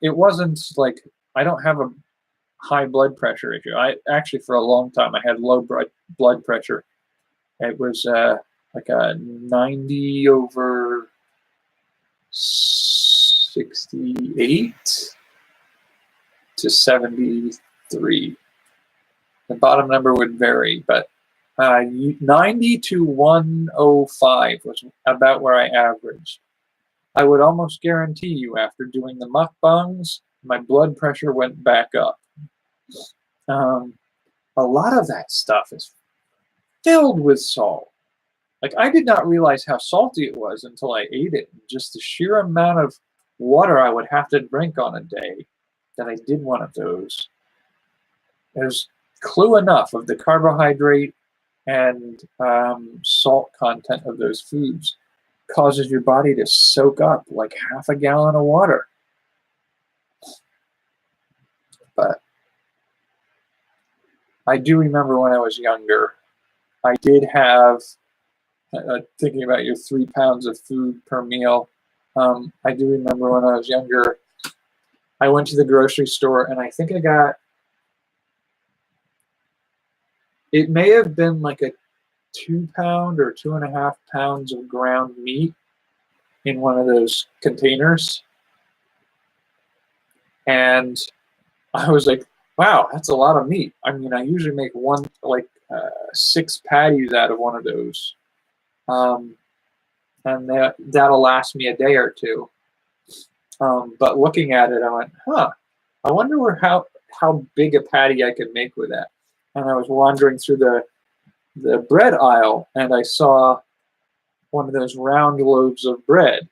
like, I don't have a high blood pressure issue. I actually, for a long time, I had low blood pressure. It was like a 90 over 68 to 73. The bottom number would vary, but 90 to 105 was about where I averaged. I would almost guarantee you after doing the mukbangs, my blood pressure went back up. A lot of that stuff is filled with salt. Like, I did not realize how salty it was until I ate it. Just the sheer amount of water I would have to drink on a day that I did one of those. There's clue enough of the carbohydrate and salt content of those foods causes your body to soak up like half a gallon of water. But I do remember when I was younger, I did have, thinking about your 3 pounds of food per meal, I do remember when I was younger, I went to the grocery store and I think I got, it may have been like a 2 pound or 2.5 pounds of ground meat in one of those containers. And I was like, wow, that's a lot of meat. I mean, I usually make 6 patties out of one of those. And that'll last me a day or two. But looking at it, I went, I wonder how big a patty I could make with that. And I was wandering through the bread aisle, and I saw one of those round loaves of bread.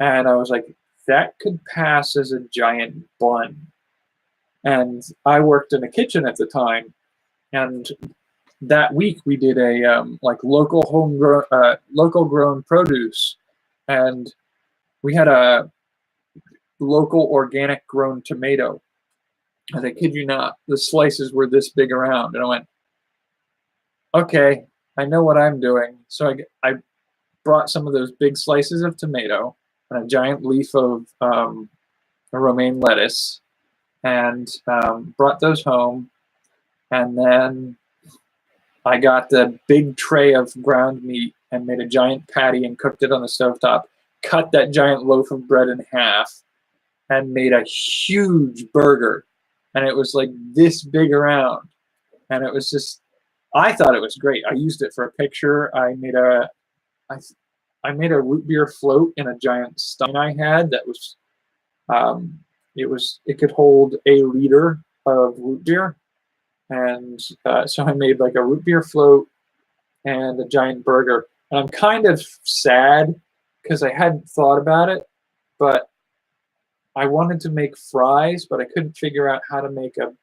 And I was like, that could pass as a giant bun. And I worked in a kitchen at the time, and that week we did a local grown produce, and we had a local organic grown tomato. And I kid you not, the slices were this big around, and I went, okay, I know what I'm doing. So I brought some of those big slices of tomato and a giant leaf of romaine lettuce, and brought those home. And then I got the big tray of ground meat and made a giant patty and cooked it on the stovetop, cut that giant loaf of bread in half, and made a huge burger. And it was like this big around. And it was just, I thought it was great. I used it for a picture. I made a root beer float in a giant stein I had that was, it could hold a liter of root beer. And so I made like a root beer float and a giant burger. And I'm kind of sad because I hadn't thought about it, but I wanted to make fries, but I couldn't figure out how to make a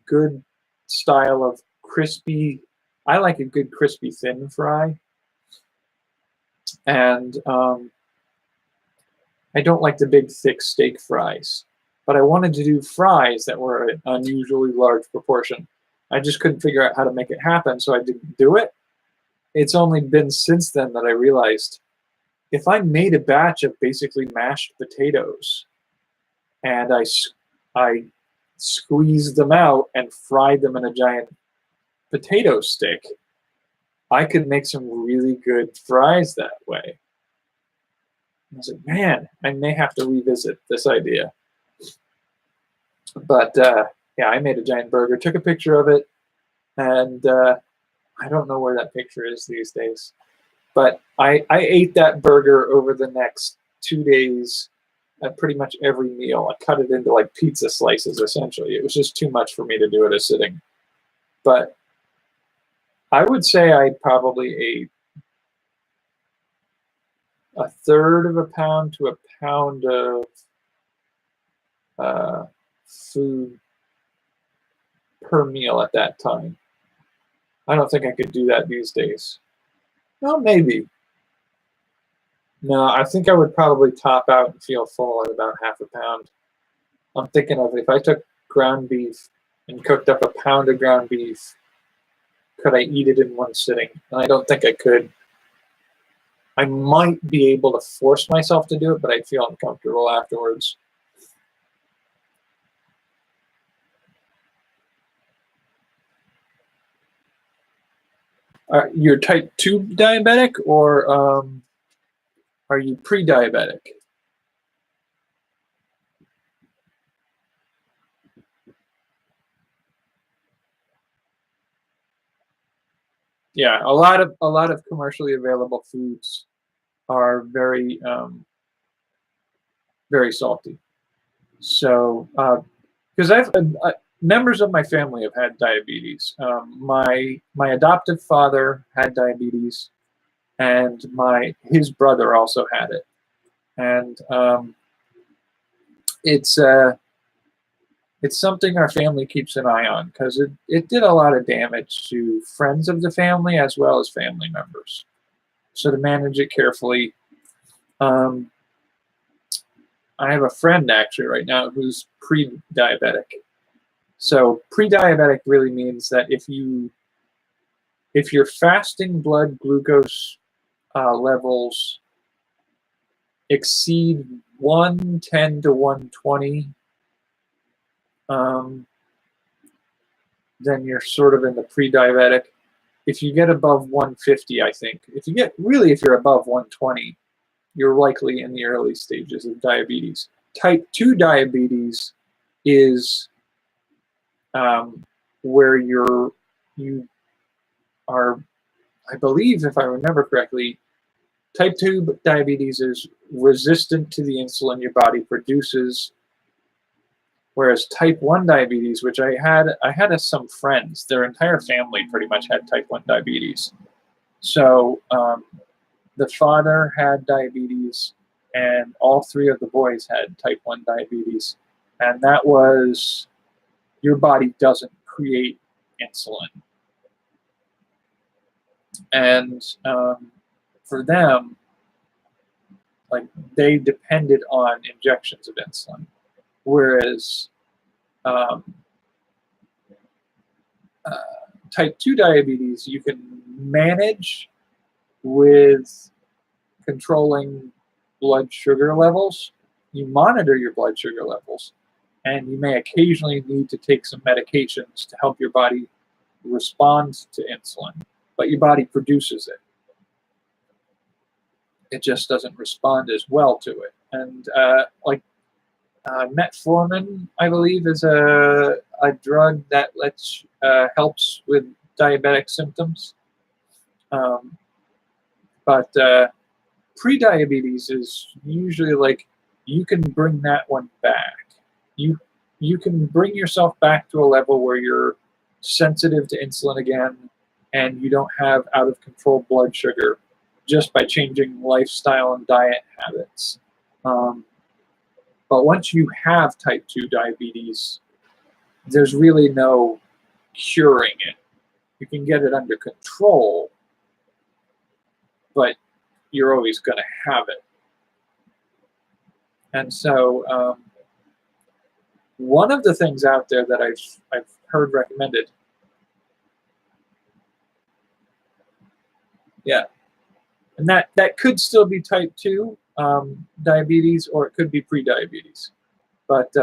good style of crispy. I like a good crispy thin fry. And I don't like the big thick steak fries. But I wanted to do fries that were an unusually large proportion. I just couldn't figure out how to make it happen, so I didn't do it. It's only been since then that I realized if I made a batch of basically mashed potatoes and I squeezed them out and fried them in a giant potato stick, I could make some really good fries that way. I was like, man, I may have to revisit this idea. But yeah, I made a giant burger, took a picture of it, and I don't know where that picture is these days. But I ate that burger over the next 2 days at pretty much every meal. I cut it into like pizza slices, essentially. It was just too much for me to do it a sitting. But I would say I probably ate a third of a pound to a pound of food per meal at that time. I don't think I could do that these days. Well, maybe. No, I think I would probably top out and feel full at about half a pound. I'm thinking of if I took ground beef and cooked up a pound of ground beef, could I eat it in one sitting? And I don't think I could. I might be able to force myself to do it, but I'd feel uncomfortable afterwards. You're type 2 diabetic, or are you pre-diabetic? Yeah, a lot of commercially available foods are very very salty. So because members of my family have had diabetes. My adoptive father had diabetes, and his brother also had it, and it's something our family keeps an eye on because it did a lot of damage to friends of the family as well as family members. So to manage it carefully, I have a friend actually right now who's pre-diabetic. So pre-diabetic really means that if your fasting blood glucose levels exceed 110 to 120, then you're sort of in the pre-diabetic. if you get above 150, I think, if you're above 120, you're likely in the early stages of diabetes. Type 2 diabetes is where you are, I believe, if I remember correctly, type 2 diabetes is resistant to the insulin your body produces, whereas type 1 diabetes, which I had some friends, their entire family pretty much had type 1 diabetes. So the father had diabetes, and all three of the boys had type 1 diabetes. And that was, your body doesn't create insulin. And for them, like, they depended on injections of insulin. Whereas type 2 diabetes, you can manage with controlling blood sugar levels. You monitor your blood sugar levels, and you may occasionally need to take some medications to help your body respond to insulin, but your body produces it. It just doesn't respond as well to it. And metformin, I believe, is a drug that helps with diabetic symptoms. But pre-diabetes is usually like, you can bring that one back. You can bring yourself back to a level where you're sensitive to insulin again, and you don't have out of control blood sugar just by changing lifestyle and diet habits. But once you have type 2 diabetes, there's really no curing it. You can get it under control, but you're always going to have it. And so one of the things out there that I've heard recommended, and that could still be type 2 diabetes, or it could be pre-diabetes. But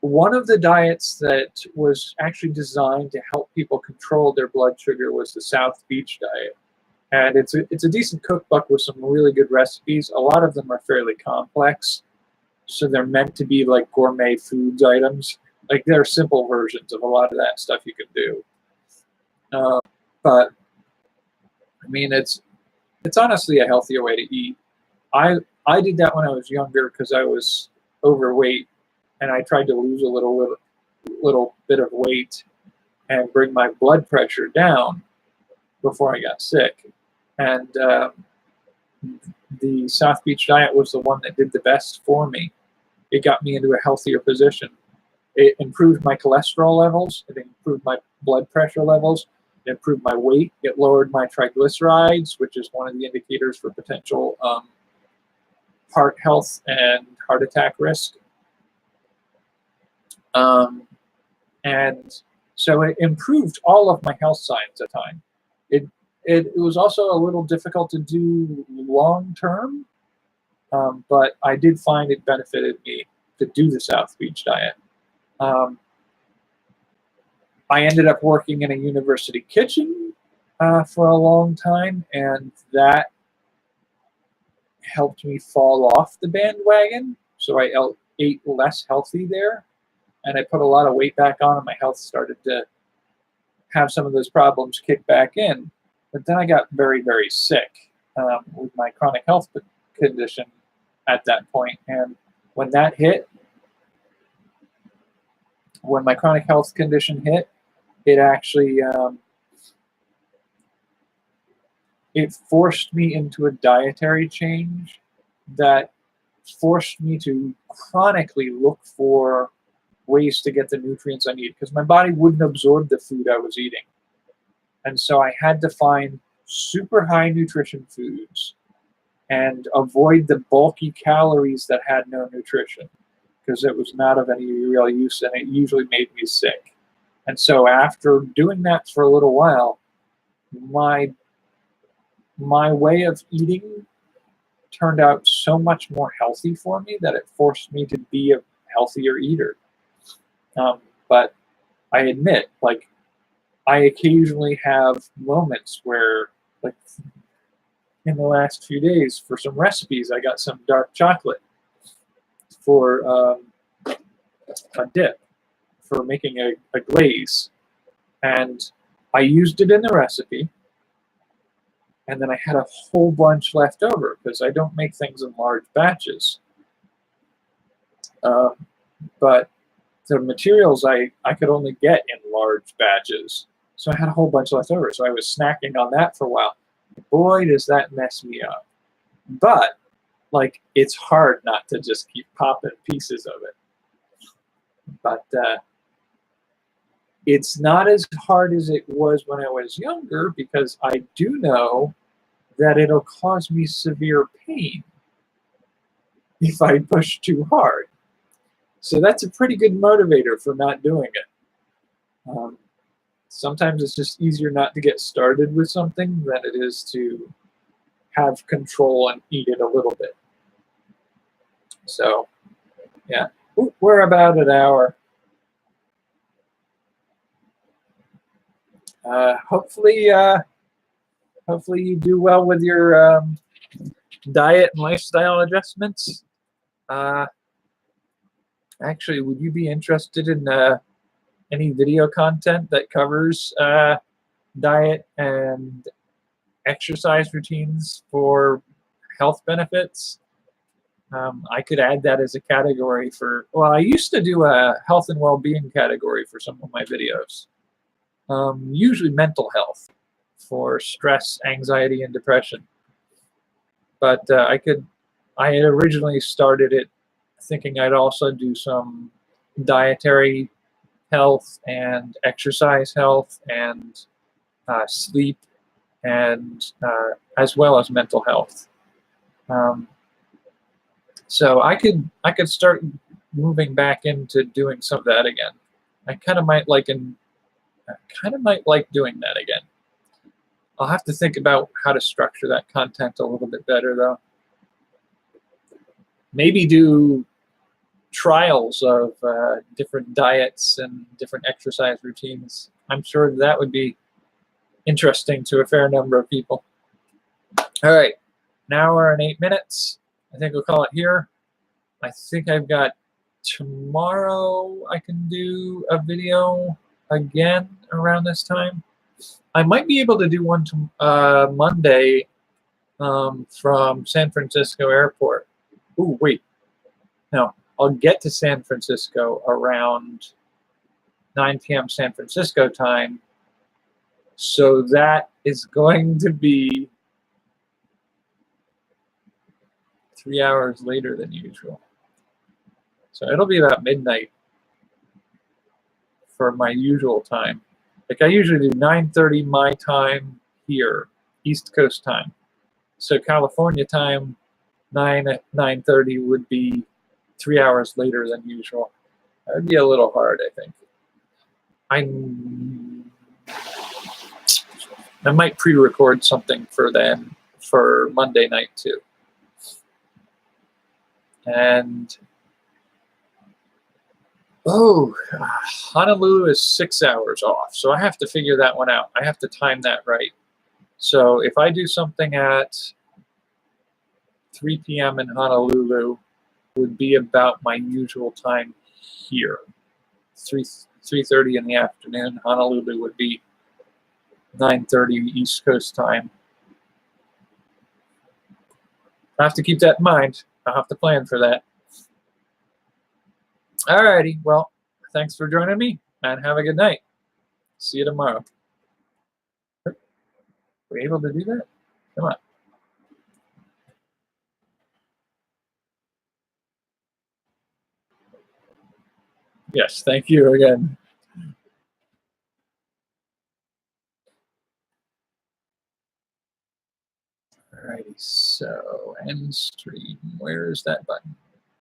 one of the diets that was actually designed to help people control their blood sugar was the South Beach diet. And it's a decent cookbook with some really good recipes. A lot of them are fairly complex, so they're meant to be like gourmet foods items. Like, there are simple versions of a lot of that stuff you can do. But I mean, it's honestly a healthier way to eat. I did that when I was younger because I was overweight, and I tried to lose a little bit of weight and bring my blood pressure down before I got sick. And the South Beach diet was the one that did the best for me. It got me into a healthier position. It improved my cholesterol levels. It improved my blood pressure levels. It improved my weight. It lowered my triglycerides, which is one of the indicators for potential heart health and heart attack risk. And so it improved all of my health signs at the time. It was also a little difficult to do long term, but I did find it benefited me to do the South Beach diet. I ended up working in a university kitchen for a long time, and that helped me fall off the bandwagon. So I ate less healthy there, and I put a lot of weight back on, and my health started to have some of those problems kick back in. But then I got very, very sick with my chronic health condition at that point. And when that hit, when my chronic health condition hit, it actually it forced me into a dietary change that forced me to chronically look for ways to get the nutrients I need, because my body wouldn't absorb the food I was eating. And so I had to find super high nutrition foods and avoid the bulky calories that had no nutrition, because it was not of any real use, and it usually made me sick. And so after doing that for a little while, my way of eating turned out so much more healthy for me that it forced me to be a healthier eater. But I admit, like, I occasionally have moments where, like in the last few days, for some recipes, I got some dark chocolate for a dip for making a glaze. And I used it in the recipe, and then I had a whole bunch left over because I don't make things in large batches. But the materials I could only get in large batches. So I had a whole bunch left over. So I was snacking on that for a while. Boy, does that mess me up. But, like, it's hard not to just keep popping pieces of it. But it's not as hard as it was when I was younger, because I do know that it'll cause me severe pain if I push too hard. So that's a pretty good motivator for not doing it. Sometimes it's just easier not to get started with something than it is to have control and eat it a little bit. So, yeah, we're about an hour. Hopefully you do well with your diet and lifestyle adjustments. Actually, would you be interested in any video content that covers diet and exercise routines for health benefits? I could add that as a category for, well, I used to do a health and well-being category for some of my videos. Usually mental health for stress, anxiety, and depression. But I had originally started it thinking I'd also do some dietary health and exercise health and sleep, and as well as mental health. So I could start moving back into doing some of that again. I kind of might like doing that again. I'll have to think about how to structure that content a little bit better, though. Maybe do trials of different diets and different exercise routines. I'm sure that would be interesting to a fair number of people. All right, an hour and 8 minutes. I think we'll call it here. I think I've got tomorrow I can do a video again around this time. I might be able to do one Monday from San Francisco Airport. Ooh, wait. No, I'll get to San Francisco around 9 p.m. San Francisco time. So that is going to be 3 hours later than usual. So it'll be about midnight for my usual time. Like, I usually do 9:30 my time here, East Coast time. So California time, 9:30 would be 3 hours later than usual. That would be a little hard, I think. I might pre-record something for then for Monday night too. And Honolulu is 6 hours off, so I have to figure that one out. I have to time that right. So if I do something at 3 p.m. in Honolulu, would be about my usual time here. 3:30 in the afternoon. Honolulu would be 9:30 East Coast time. I have to keep that in mind. I'll have to plan for that. Alrighty, well, thanks for joining me, and have a good night. See you tomorrow. We're able to do that? Come on. Yes, thank you again. Alrighty, so end stream. Where is that button?